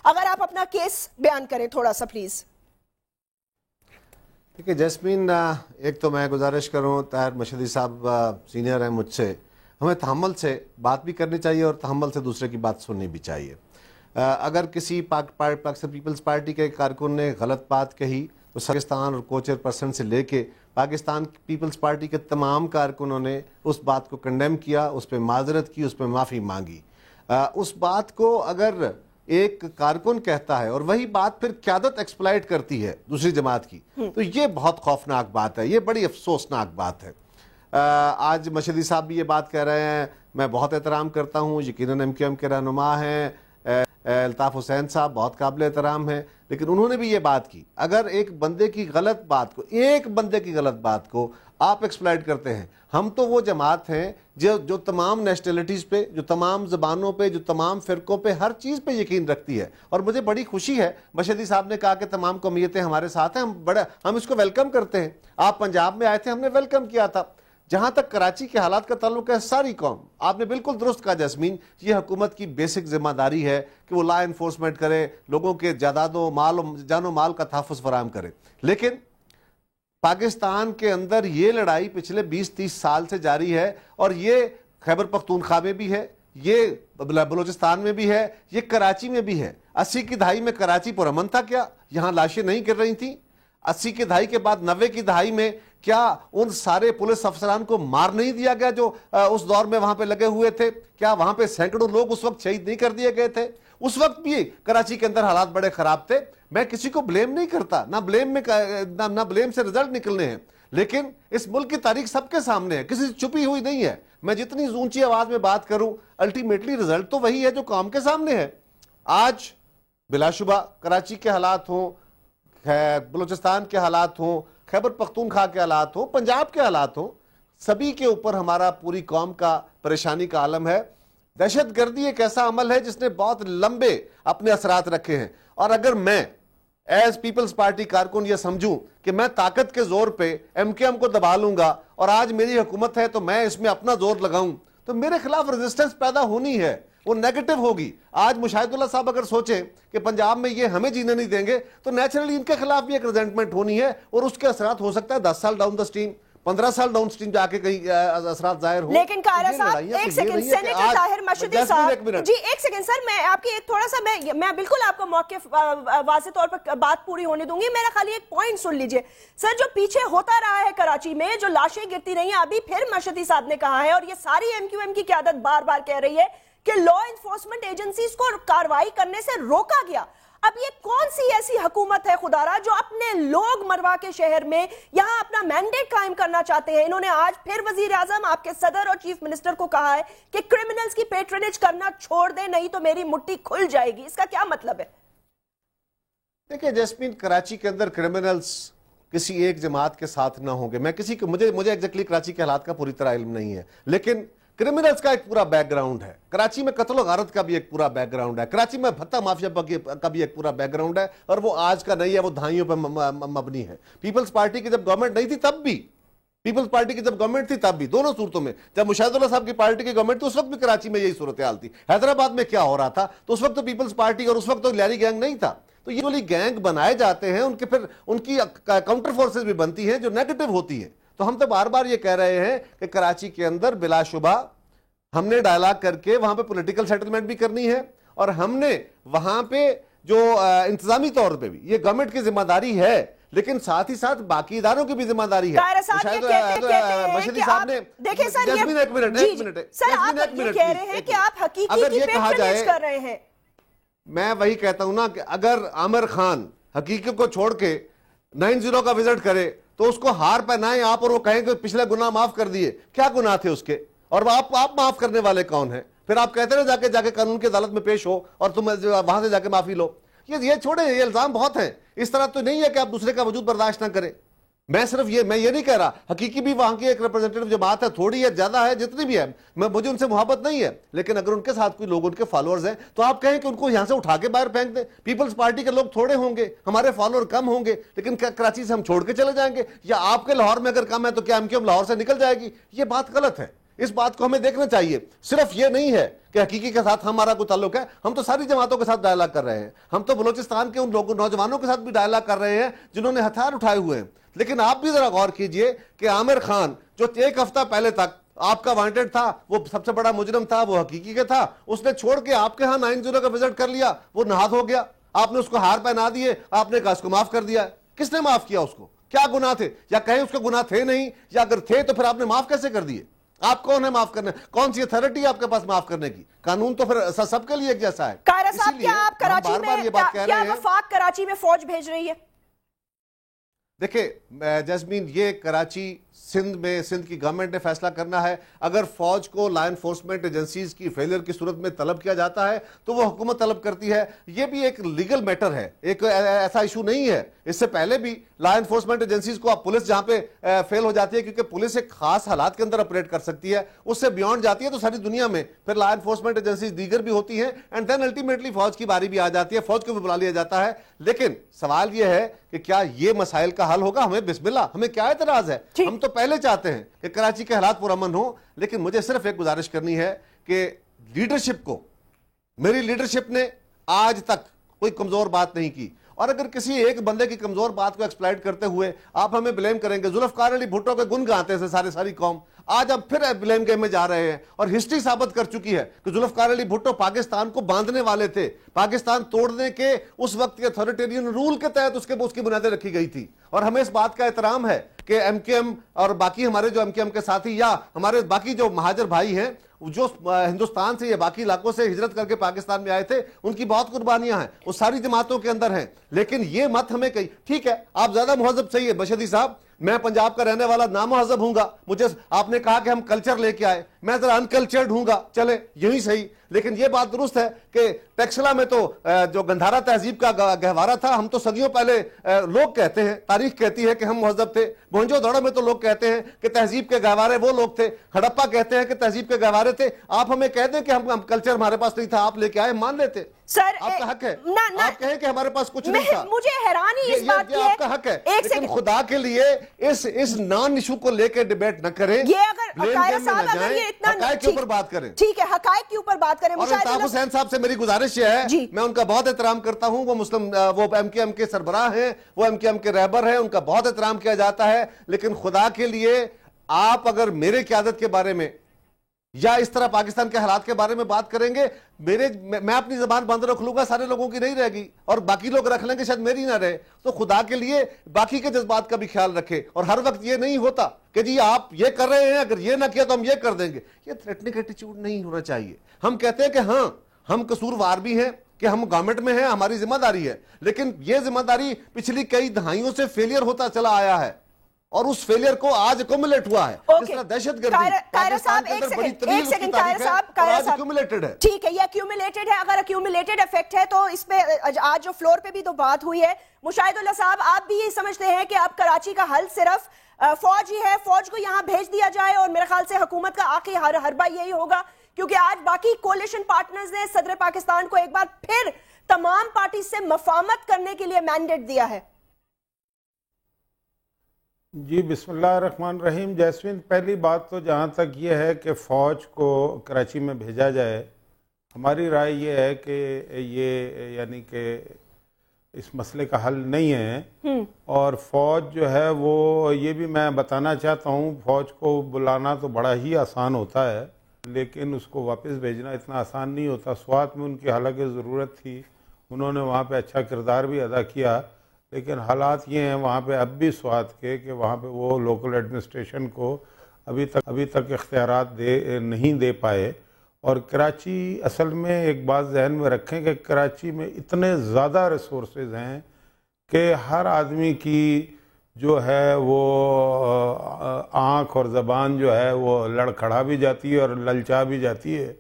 اگر آپ اپنا کیس بیان کریں تھوڑا سا پلیز. دیکھیے جیسمین، ایک تو میں گزارش کروں، طاہر مشہدی صاحب سینئر ہیں مجھ سے، ہمیں تحمل سے بات بھی کرنی چاہیے اور تحمل سے دوسرے کی بات سننی بھی چاہیے. اگر کسی پاکستان پیپلز پارٹی کے کارکن نے غلط بات کہی تو پاکستان اور کوچر پرسن سے لے کے پاکستان پیپلز پارٹی کے تمام کارکنوں نے اس بات کو کنڈیم کیا، اس پہ معذرت کی، اس پہ معافی مانگی. اس بات کو اگر ایک کارکن کہتا ہے اور وہی بات پھر قیادت ایکسپلائٹ کرتی ہے دوسری جماعت کی، تو یہ بہت خوفناک بات ہے، یہ بڑی افسوسناک بات ہے. آج مشہدی صاحب بھی یہ بات کہہ رہے ہیں، میں بہت احترام کرتا ہوں، یقیناً ایم کیو ایم کے رہنما ہیں، الطاف حسین صاحب بہت قابل احترام ہیں، لیکن انہوں نے بھی یہ بات کی. اگر ایک بندے کی غلط بات کو آپ ایکسپلائٹ کرتے ہیں، ہم تو وہ جماعت ہیں جو تمام نیشنلٹیز پہ، جو تمام زبانوں پہ، جو تمام فرقوں پہ، ہر چیز پہ یقین رکھتی ہے. اور مجھے بڑی خوشی ہے، مشہدی صاحب نے کہا کہ تمام قومیتیں ہمارے ساتھ ہیں، ہم اس کو ویلکم کرتے ہیں. آپ پنجاب میں آئے تھے، ہم نے ویلکم کیا تھا. جہاں تک کراچی کے حالات کا تعلق ہے، ساری قوم، آپ نے بالکل درست کہا جاسمین، یہ حکومت کی بیسک ذمہ داری ہے کہ وہ لا انفورسمنٹ کرے، لوگوں کے جائیداد و مال، جان و مال کا تحفظ فراہم کرے. لیکن پاکستان کے اندر یہ لڑائی پچھلے 20-30 سال سے جاری ہے، اور یہ خیبر پختونخوا میں بھی ہے، یہ بلوچستان میں بھی ہے، یہ کراچی میں بھی ہے. 80 کی دہائی میں کراچی پرامن تھا کیا؟ یہاں لاشیں نہیں گر رہی تھیں؟ 80 کی دہائی کے بعد 90 کی دہائی میں کیا ان سارے پولیس افسران کو مار نہیں دیا گیا جو اس دور میں وہاں پہ لگے ہوئے تھے؟ کیا وہاں پہ سینکڑوں لوگ اس وقت شہید نہیں کر دیے گئے تھے؟ اس وقت بھی کراچی کے اندر حالات بڑے خراب تھے. میں کسی کو بلیم نہیں کرتا، نہ بلیم سے رزلٹ نکلنے ہیں، لیکن اس ملک کی تاریخ سب کے سامنے ہے، کسی سے چھپی ہوئی نہیں ہے. میں جتنی اونچی آواز میں بات کروں، الٹیمیٹلی رزلٹ تو وہی ہے جو کام کے سامنے ہے. آج بلا شبہ کراچی کے حالات ہوں، بلوچستان کے حالات ہوں، خیبر پختونخوا کے حالات ہوں، پنجاب کے حالات ہوں، سبھی کے اوپر ہمارا پوری قوم کا پریشانی کا عالم ہے. دہشت گردی ایک ایسا عمل ہے جس نے بہت لمبے اپنے اثرات رکھے ہیں، اور اگر میں ایز پیپلز پارٹی کارکن یہ سمجھوں کہ میں طاقت کے زور پہ ایم کیو ایم کو دبا لوں گا اور آج میری حکومت ہے تو میں اس میں اپنا زور لگاؤں، تو میرے خلاف ریزسٹنس پیدا ہونی ہے، وہ نیگیٹو ہوگی. آج مشاہد اللہ صاحب اگر سوچیں کہ پنجاب میں یہ ہمیں جینے نہیں دیں گے تو نیچرلی ان کے خلاف بھی ایک ریزنٹمنٹ ہونی ہے، اور اس کے اثرات ہو سکتا ہے 10 سال ڈاؤن دا اسٹریم، 15 سال ڈاؤن اسٹریم جا کے کہیں اثرات ظاہر ہوں. لیکن قائرہ صاحب ایک سیکنڈ، سینیٹر طاہر مشہدی صاحب جی ایک سیکنڈ سر، میں آپ کی ایک تھوڑا سا میں بالکل آپ کو موقف واضح طور پر بات پوری ہونے دوں گی. میرا خالی ایک پوائنٹ سن لیجئے سر، جو پیچھے ہوتا رہا ہے کراچی میں، جو لاشیں گرتی رہی ہیں، ابھی پھر مشہدی صاحب نے کہا ہے، اور یہ ساری ایم کیو ایم کی قیادت بار بار کہہ رہی ہے کہ لا انفورسمنٹ ایجنسیز کو کارروائی کرنے سے روکا گیا. اب یہ کون سی ایسی حکومت ہے خدارا جو اپنے لوگ مروا کے شہر میں یہاں اپنا مینڈیٹ قائم کرنا چاہتے ہیں؟ انہوں نے آج پھر وزیر اعظم، آپ کے صدر اور چیف منسٹر کو کہا ہے کہ کرمنلز کی پیٹرنیج کرنا چھوڑ دیں، نہیں تو میری مٹھی کھل جائے گی. اس کا کیا مطلب ہے؟ دیکھیں جیسمین، کراچی کے اندر کرمنلز کسی ایک جماعت کے ساتھ نہ ہوں گے. میں کسی کو مجھے ایگزیکٹلی کراچی کے حالات کا پوری طرح علم نہیں ہے، لیکن کرمنلز کا ایک پورا بیک گراؤنڈ ہے. کراچی میں قتل و غارت کا بھی ایک پورا بیک گراؤنڈ ہے. کراچی میں بھتہ مافیا کا بھی ایک پورا بیک گراؤنڈ ہے، اور وہ آج کا نہیں ہے، وہ دہائیوں پہ مبنی ہے. پیپلز پارٹی کی جب گورنمنٹ نہیں تھی تب بھی، پیپلز پارٹی کی جب گورنمنٹ تھی تب بھی، دونوں صورتوں میں، جب مشاہد اللہ صاحب کی پارٹی کی گورنمنٹ تھی اس وقت بھی کراچی میں یہی صورتحال تھی. حیدرآباد میں کیا ہو رہا تھا تو اس وقت تو پیپلز پارٹی اور اس وقت تو لیری گینگ نہیں تھا. تو یہ والی گینگ بنائے جاتے ہیں، ان کے پھر ان کی کاؤنٹر فورسز بھی بنتی ہیں جو نیگیٹو ہوتی ہے. تو ہم تو بار بار یہ کہہ رہے ہیں کہ کراچی کے اندر بلا شبہ ہم نے ڈائلاگ کر کے وہاں پہ پولیٹیکل سیٹلمنٹ بھی کرنی ہے، اور ہم نے وہاں پہ جو انتظامی طور پہ بھی یہ گورنمنٹ کی ذمہ داری ہے، لیکن ساتھ ہی ساتھ باقی اداروں کی بھی ذمہ داری ہے. مشہدی صاحب نے دیکھیں سر، ایک منٹ سر، آپ یہ کہہ رہے ہیں کہ آپ حقیقی کی پیٹرنیج کر رہے ہیں. میں وہی کہتا ہوں نا کہ اگر عامر خان حقیقی کو چھوڑ کے 90 کا وزٹ کرے تو اس کو ہار پہنائیں آپ، اور وہ کہیں کہ پچھلے گناہ معاف کر دیے. کیا گناہ تھے اس کے، اور آپ معاف کرنے والے کون ہیں؟ پھر آپ کہتے ہیں جا کے قانون کی عدالت میں پیش ہو اور تم وہاں سے جا کے معافی لو. یہ چھوڑیں، یہ الزام بہت ہیں. اس طرح تو نہیں ہے کہ آپ دوسرے کا وجود برداشت نہ کریں. میں یہ نہیں کہہ رہا، حقیقی بھی وہاں کی ایک ریپرزینٹیو جماعت ہے، تھوڑی ہے زیادہ ہے جتنی بھی ہے، مجھے ان سے محبت نہیں ہے، لیکن اگر ان کے ساتھ کوئی لوگ ان کے فالوورز ہیں تو آپ کہیں کہ ان کو یہاں سے اٹھا کے باہر پھینک دیں. پیپلز پارٹی کے لوگ تھوڑے ہوں گے، ہمارے فالوور کم ہوں گے، لیکن کیا کراچی سے ہم چھوڑ کے چلے جائیں گے؟ یا آپ کے لاہور میں اگر کم ہے تو کیا ایم کیو ایم لاہور سے نکل جائے گی؟ یہ بات غلط ہے. اس بات کو ہمیں دیکھنا چاہیے. صرف یہ نہیں ہے کہ حقیقی کے ساتھ ہمارا کوئی تعلق ہے, ہم تو ساری جماعتوں کے ساتھ ڈائلاگ کر رہے ہیں, ہم تو بلوچستان کے ان لوگوں نوجوانوں کے ساتھ بھی ڈائلاگ کر رہے ہیں جنہوں نے ہتھیار اٹھائے ہوئے ہیں. لیکن آپ بھی ذرا غور کیجئے کہ عامر خان جو ایک ہفتہ پہلے تک آپ کا وانٹڈ تھا, وہ سب سے بڑا مجرم تھا, وہ حقیقی کے تھا, اس نے چھوڑ کے آپ کے ہاں 9-0 کا وزٹ کر لیا, وہ نہاد ہو گیا, آپ نے اس کو ہار پہنا دیے, آپ نے کہا اس کو معاف کر دیا. کس نے معاف کیا اس کو؟ کیا گناہ تھے؟ یا کہیں اس کے گناہ تھے نہیں, یا اگر تھے تو پھر آپ نے معاف کیسے کر دیے؟ آپ کون ہے معاف کرنے؟ کون سی اتھارٹی ہے آپ کے پاس معاف کرنے کی؟ قانون تو پھر سب کے لیے ایک جیسا ہے. قاہرہ صاحب, کیا آپ کراچی میں, کیا وفاق کراچی میں فوج بھیج رہی ہے؟ دیکھیں جیسمین, یہ کراچی سندھ میں سندھ کی گورنمنٹ نے فیصلہ کرنا ہے. اگر فوج کو لا انفورسمنٹ ایجنسیز کی فیلئر کی صورت میں طلب کیا جاتا ہے تو وہ حکومت طلب کرتی ہے. یہ بھی ایک لیگل میٹر ہے, ایک ایسا ایشو نہیں ہے. اس سے پہلے بھی لا انفورسمنٹ ایجنسیز کو, اب پولیس جہاں پہ فیل ہو جاتی ہے کیونکہ پولیس ایک خاص حالات کے اندر اپریٹ کر سکتی ہے, اس سے بیونڈ جاتی ہے تو ساری دنیا میں پھر لا انفورسمنٹ ایجنسیز دیگر بھی ہوتی ہیں, اینڈ دین الٹیمیٹلی فوج کی باری بھی آ جاتی ہے, فوج کو بھی بلا لیا جاتا ہے. لیکن سوال یہ ہے کہ کیا یہ مسائل کا حل ہوگا؟ ہمیں بسم اللہ, ہمیں کیا اعتراض ہے؟ ہم تو پہلے چاہتے ہیں کہ کراچی کے حالات پرامن ہوں. لیکن مجھے صرف ایک گزارش کرنی ہے کہ لیڈرشپ کو, میری لیڈرشپ نے آج تک کوئی کمزور بات نہیں کی, اور اگر کسی ایک بندے کی کمزور بات کو ایکسپلائٹ کرتے ہوئے آپ ہمیں بلیم کریں گے, ذوالفقار علی بھٹو کے گن گاتے تھے ساری قوم, آج اب پھر بلیم گیم میں جا رہے ہیں. اور ہسٹری ثابت کر چکی ہے کہ ذوالفقار علی بھٹو پاکستان کو باندھنے والے تھے, پاکستان توڑنے کے اس وقت کے اتھارٹیرین رول کے تحت اس کی بنیادیں رکھی گئی تھی. اور ہمیں اس بات کا احترام ہے کہ ایم کے ایم اور باقی ہمارے جو ایم کے ایم کے ساتھی یا ہمارے باقی جو مہاجر بھائی ہیں جو ہندوستان سے یا باقی علاقوں سے ہجرت کر کے پاکستان میں آئے تھے, ان کی بہت قربانیاں ہیں, وہ ساری جماعتوں کے اندر ہیں. لیکن یہ مت ہمیں کہیں, ٹھیک ہے آپ زیادہ مہذب چاہیے بشدی صاحب, میں پنجاب کا رہنے والا نامہذب ہوں گا, مجھے آپ نے کہا کہ ہم کلچر لے کے آئے, میں ذرا انکلچرڈ ہوں گا, چلے یہی صحیح. لیکن یہ بات درست ہے کہ ٹیکسلا میں تو جو گندھارا تہذیب کا گہوارہ تھا, ہم تو صدیوں پہلے, لوگ کہتے ہیں, تاریخ کہتی ہے کہ ہم مہذب تھے. موہنجو دڑو میں تو لوگ کہتے ہیں کہ تہذیب کے گہوارے وہ لوگ تھے, ہڑپا کہتے ہیں کہ تہذیب کے گہوارے تھے. آپ ہمیں کہہ دیں کہ ہم کلچر ہمارے پاس نہیں تھا, آپ لے کے آئے, مان لیتے. سر آپ کا حق ہے, آپ کہیں کہ ہمارے پاس کچھ نہیں تھا, مجھے حیرانی اس بات کی ہے, آپ کا حق ہے. لیکن خدا کے لیے اس نان ایشو کو لے کے ڈیبیٹ نہ کریں, یہ اگر قاہرہ صاحب اگر یہ اتنا حقائق کے اوپر بات کریں. ٹھیک ہے, حقائق کے اوپر بات کریں. اور الطاف حسین صاحب سے میری گزارش یہ ہے, میں ان کا بہت احترام کرتا ہوں, وہ مسلم, وہ ایم کے ایم کے سربراہ ہیں, وہ ایم کے ایم کے رہبر ہیں, ان کا بہت احترام کیا جاتا ہے. لیکن خدا کے لیے آپ اگر میرے قیادت کے بارے میں یا اس طرح پاکستان کے حالات کے بارے میں بات کریں گے, میں اپنی زبان بند رکھ لوں گا, سارے لوگوں کی نہیں رہے گی, اور باقی لوگ رکھ لیں گے, شاید میری نہ رہے. تو خدا کے لیے باقی کے جذبات کا بھی خیال رکھے, اور ہر وقت یہ نہیں ہوتا کہ جی آپ یہ کر رہے ہیں, اگر یہ نہ کیا تو ہم یہ کر دیں گے. یہ تھریٹنگ ایٹیٹیوڈ نہیں ہونا چاہیے. ہم کہتے ہیں کہ ہاں ہم قصوروار بھی ہیں, کہ ہم گورنمنٹ میں ہیں, ہماری ذمہ داری ہے, لیکن یہ ذمہ داری پچھلی کئی دہائیوں سے فیلئر ہوتا چلا آیا ہے, اور اس فیلئر کو آج ایکومولیٹ ہوا ہے. جس طرح دہشت گردی پاکستان کے اندر بڑی طویل اس کی تاریخ ہے, اور آج ایکومولیٹڈ ہے. ٹھیک ہے, یہ ایکومولیٹڈ ہے. اگر ایکومولیٹڈ افیکٹ ہے تو اس پہ آج جو فلور پہ بھی تو بات ہوئی ہے, مشاہد اللہ صاحب آپ بھی یہ سمجھتے ہیں کہ اب کراچی کا حل صرف فوج ہی ہے, فوج کو یہاں بھیج دیا جائے, اور میرے خیال سے حکومت کا آخری حربہ یہی ہوگا, کیونکہ آج باقی کولیشن پارٹنرز نے صدر پاکستان کو ایک بار پھر تمام پارٹی سے مفاہمت کرنے کے لیے مینڈیٹ دیا ہے. جی بسم اللہ الرحمن الرحیم. جیسمین, پہلی بات تو جہاں تک یہ ہے کہ فوج کو کراچی میں بھیجا جائے, ہماری رائے یہ ہے کہ یہ یعنی کہ اس مسئلے کا حل نہیں ہے. اور فوج جو ہے وہ, یہ بھی میں بتانا چاہتا ہوں, فوج کو بلانا تو بڑا ہی آسان ہوتا ہے, لیکن اس کو واپس بھیجنا اتنا آسان نہیں ہوتا. سوات میں ان کی حالانکہ ضرورت تھی, انہوں نے وہاں پہ اچھا کردار بھی ادا کیا, لیکن حالات یہ ہیں وہاں پہ اب بھی سوات کے کہ وہاں پہ وہ لوکل ایڈمنسٹریشن کو ابھی تک اختیارات نہیں دے پائے. اور کراچی اصل میں ایک بات ذہن میں رکھیں کہ کراچی میں اتنے زیادہ ریسورسز ہیں کہ ہر آدمی کی جو ہے وہ آنکھ اور زبان جو ہے وہ لڑکھڑا بھی جاتی ہے اور للچا بھی جاتی ہے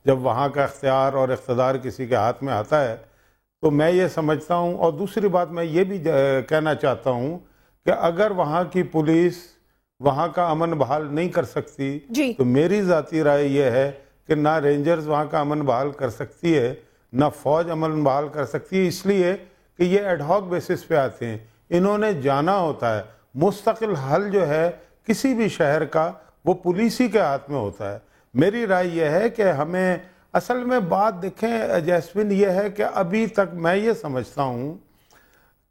جب وہاں کا اختیار اور اقتدار کسی کے ہاتھ میں آتا ہے. تو میں یہ سمجھتا ہوں, اور دوسری بات میں یہ بھی کہنا چاہتا ہوں کہ اگر وہاں کی پولیس وہاں کا امن بحال نہیں کر سکتی تو میری ذاتی رائے یہ ہے کہ نہ رینجرز وہاں کا امن بحال کر سکتی ہے, نہ فوج امن بحال کر سکتی ہے, اس لیے کہ یہ ایڈ ہاک بیسس پہ آتے ہیں. انہوں نے جانا ہوتا ہے. مستقل حل جو ہے کسی بھی شہر کا وہ پولیس ہی کے ہاتھ میں ہوتا ہے. میری رائے یہ ہے کہ ہمیں اصل میں بات دیکھیں جیسمین یہ ہے کہ ابھی تک میں یہ سمجھتا ہوں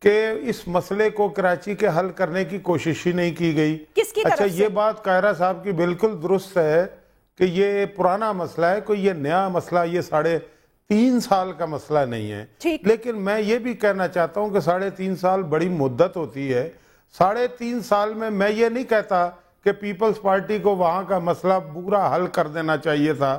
کہ اس مسئلے کو کراچی کے حل کرنے کی کوشش ہی نہیں کی گئی. کس کی طرف سے؟ یہ بات قاہرہ صاحب کی بالکل درست ہے کہ یہ پرانا مسئلہ ہے, کوئی یہ نیا مسئلہ, یہ 3.5 سال کا مسئلہ نہیں ہے. لیکن میں یہ بھی کہنا چاہتا ہوں کہ 3.5 سال بڑی مدت ہوتی ہے. 3.5 سال میں یہ نہیں کہتا کہ پیپلز پارٹی کو وہاں کا مسئلہ پورا حل کر دینا چاہیے تھا,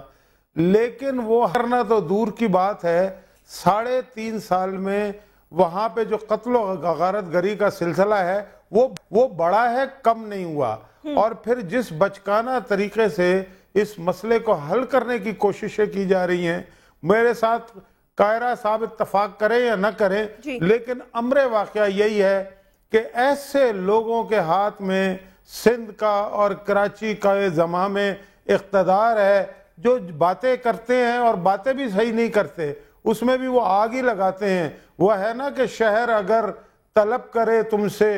لیکن وہ کرنا تو دور کی بات ہے. 3.5 سال میں وہاں پہ جو قتل و غارت گری کا سلسلہ ہے وہ بڑا ہے, کم نہیں ہوا. اور پھر جس بچکانہ طریقے سے اس مسئلے کو حل کرنے کی کوششیں کی جا رہی ہیں, میرے ساتھ قاہرہ صاحب اتفاق کریں یا نہ کریں, لیکن امر واقعہ یہی ہے کہ ایسے لوگوں کے ہاتھ میں سندھ کا اور کراچی کا زمام اقتدار ہے جو باتیں کرتے ہیں اور باتیں بھی صحیح نہیں کرتے, اس میں بھی وہ آگ ہی لگاتے ہیں. وہ ہے نا کہ شہر اگر طلب کرے تم سے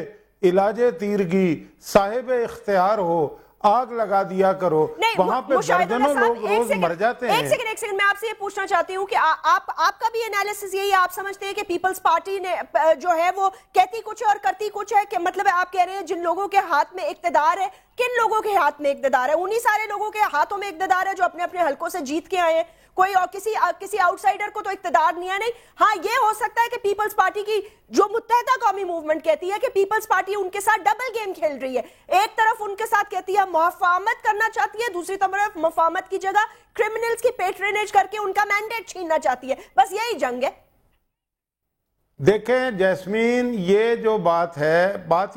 علاج تیرگی, صاحب اختیار ہو آگ لگا دیا کرو. وہاں پہ درجنوں لوگ روز مر جاتے ہیں. ایک سیکنڈ میں آپ سے یہ پوچھنا چاہتی ہوں کہ آپ کا بھی انالیسس یہی ہے, آپ سمجھتے ہیں کہ پیپلز پارٹی نے جو ہے وہ کہتی کچھ ہے اور کرتی کچھ ہے, کہ مطلب آپ کہہ رہے ہیں جن لوگوں کے ہاتھ میں اقتدار ہے, کن لوگوں کے ہاتھ میں اقتدار ہے؟ انہی سارے لوگوں کے ہاتھوں میں اقتدار ہے جو اپنے اپنے حلقوں سے جیت کے آئے ہیں. کوئی اور کسی آؤٹ سائڈر کو تو اقتدار نہیں ہے. نہیں, ہاں یہ ہو سکتا ہے کہ پیپلز پارٹی کی جو متحدہ قومی موومنٹ کہتی ہے کہ پیپلز پارٹی ان کے ساتھ ڈبل گیم کھیل رہی ہے. ایک طرف ان کے ساتھ کہتی ہے مفاہمت کرنا چاہتی ہے, دوسری طرف مفاہمت کی جگہ کرمنلز کی پیٹرینیج کر کے ان کا مینڈیٹ چھیننا چاہتی ہے. بس یہی جنگ ہے. دیکھیں جیسمین, یہ جو بات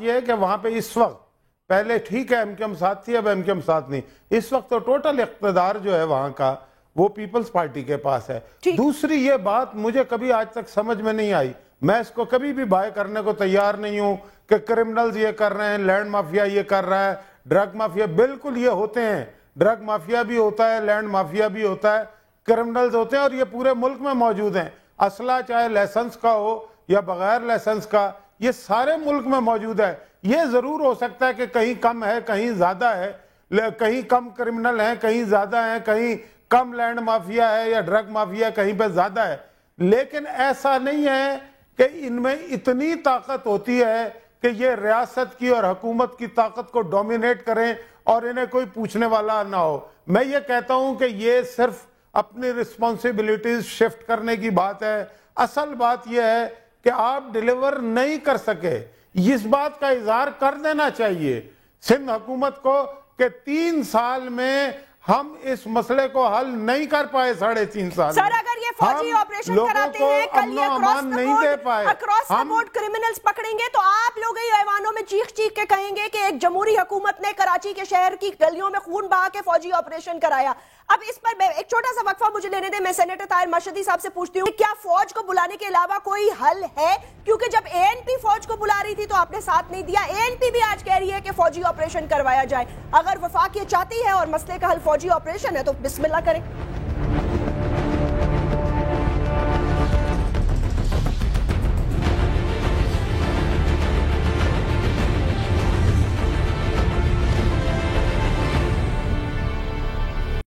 یہ ہے کہ وہاں پہ اس وقت, پہلے ٹھیک ہے ایم کیو ایم ساتھ تھی, اب ایم کیو ایم ساتھ نہیں, اس وقت تو ٹوٹل اقتدار جو ہے وہاں کا وہ پیپلز پارٹی کے پاس ہے. دوسری یہ بات مجھے کبھی آج تک سمجھ میں نہیں آئی, میں اس کو کبھی بھی بائے کرنے کو تیار نہیں ہوں کہ کرمنلز یہ کر رہے ہیں, لینڈ مافیا یہ کر رہا ہے, ڈرگ مافیا, بالکل یہ ہوتے ہیں, ڈرگ مافیا بھی ہوتا ہے, لینڈ مافیا بھی ہوتا ہے, کرمنلز ہوتے ہیں, اور یہ پورے ملک میں موجود ہیں. اسلحہ چاہے لائسنس کا ہو یا بغیر لائسنس کا, یہ سارے ملک میں موجود ہے. یہ ضرور ہو سکتا ہے کہ کہیں کم ہے کہیں زیادہ ہے, کہیں کم کرمنل ہیں کہیں زیادہ ہیں, کہیں کم لینڈ مافیا ہے یا ڈرگ مافیا کہیں پہ زیادہ ہے, لیکن ایسا نہیں ہے کہ ان میں اتنی طاقت ہوتی ہے کہ یہ ریاست کی اور حکومت کی طاقت کو ڈومینیٹ کریں اور انہیں کوئی پوچھنے والا نہ ہو. میں یہ کہتا ہوں کہ یہ صرف اپنی رسپانسبلٹیز شفٹ کرنے کی بات ہے. اصل بات یہ ہے کہ آپ ڈیلیور نہیں کر سکے, اس بات کا اظہار کر دینا چاہیے سندھ حکومت کو کہ 3 سال میں ہم اس مسئلے کو حل نہیں کر پائے. 3.5 سال سر, اگر یہ فوجی آپریشن کراتے ہیں, کل یہ اکراس دا بورڈ کرمنلز پکڑیں گے, تو آپ لوگ ہی ایوانوں میں چیخ کے کہیں گے کہ ایک جمہوری حکومت نے کراچی کے شہر کی گلیوں میں خون بہا کے فوجی آپریشن کرایا. اب اس پر ایک چھوٹا سا وقفہ مجھے لینے دیں. میں سینیٹر طاہر مشہدی صاحب سے پوچھتی ہوں, کیا فوج کو بلانے کے علاوہ کوئی حل ہے؟ کیونکہ جب اے این پی فوج کو بلا رہی تھی تو آپ نے ساتھ نہیں دیا. اے این پی بھی آج کہہ رہی ہے کہ فوجی آپریشن کروایا جائے. اگر وفاق یہ چاہتی ہے اور مسئلے کا حل فوجی آپریشن ہے تو بسم اللہ کریں.